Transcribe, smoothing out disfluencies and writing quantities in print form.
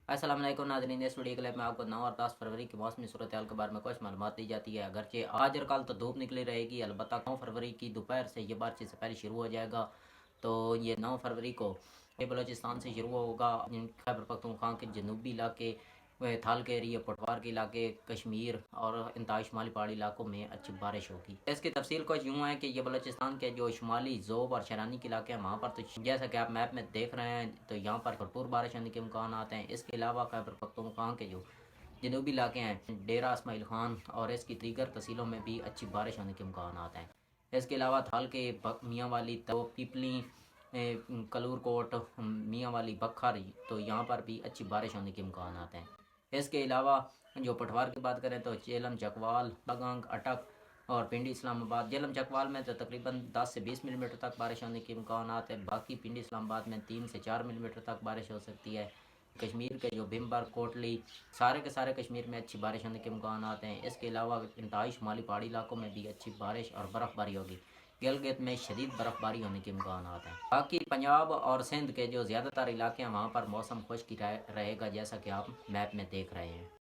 السلام علیکم ناظرین، اس ویڈیو کلپ میں آپ کو 9 اور 10 فروری کی موسمی صورتحال کے بارے میں کچھ معلومات دی جاتی ہے۔ اگرچہ آج اور کل تو دھوپ نکلی رہے گی، البتہ 9 فروری کی دوپہر سے یہ بارش سے پہلے شروع ہو جائے گا۔ تو یہ 9 فروری کو بلوچستان سے شروع ہوگا، خیبر پختونخوا کے جنوبی علاقے، تھال کے ایریے، پٹوار کے علاقے، کشمیر اور انتہائی شمالی پہاڑی علاقوں میں اچھی بارش ہوگی۔ اس کی تفصیل کچھ یوں ہے کہ یہ بلوچستان کے جو شمالی ذوب اور شرانی کے علاقے ہیں وہاں پر تو جیسا کہ آپ میپ میں دیکھ رہے ہیں تو یہاں پر بھرپور بارش ہونے کے امکانات ہیں۔ اس کے علاوہ خیبر پختونخوا کے جو جنوبی علاقے ہیں، ڈیرہ اسماعیل خان اور اس کی دیگر تحصیلوں میں بھی اچھی بارش ہونے کے امکانات ہیں۔ اس کے علاوہ تھال کے میاں والی تو پیپلی، کلور کوٹ، میاں والی بکھر، تو یہاں پر بھی اچھی بارش ہونے کے امکانات ہیں۔ اس کے علاوہ جو پٹوار کی بات کریں تو جیلم، چکوال، بگانگ، اٹک اور پنڈی اسلام آباد۔ جیلم چکوال میں تو تقریباً 10 سے 20 ملی میٹر تک بارش ہونے کے امکانات ہیں، باقی پنڈی اسلام آباد میں 3 سے 4 ملی میٹر تک بارش ہو سکتی ہے۔ کشمیر کے جو بھمبر، کوٹلی، سارے کے سارے کشمیر میں اچھی بارش ہونے کے امکانات ہیں۔ اس کے علاوہ انتہائی شمالی پہاڑی علاقوں میں بھی اچھی بارش اور برف باری ہوگی۔ گلگت میں شدید برف باری ہونے کے امکانات ہیں۔ باقی پنجاب اور سندھ کے جو زیادہ تر علاقے ہیں وہاں پر موسم خشک رہے گا، جیسا کہ آپ میپ میں دیکھ رہے ہیں۔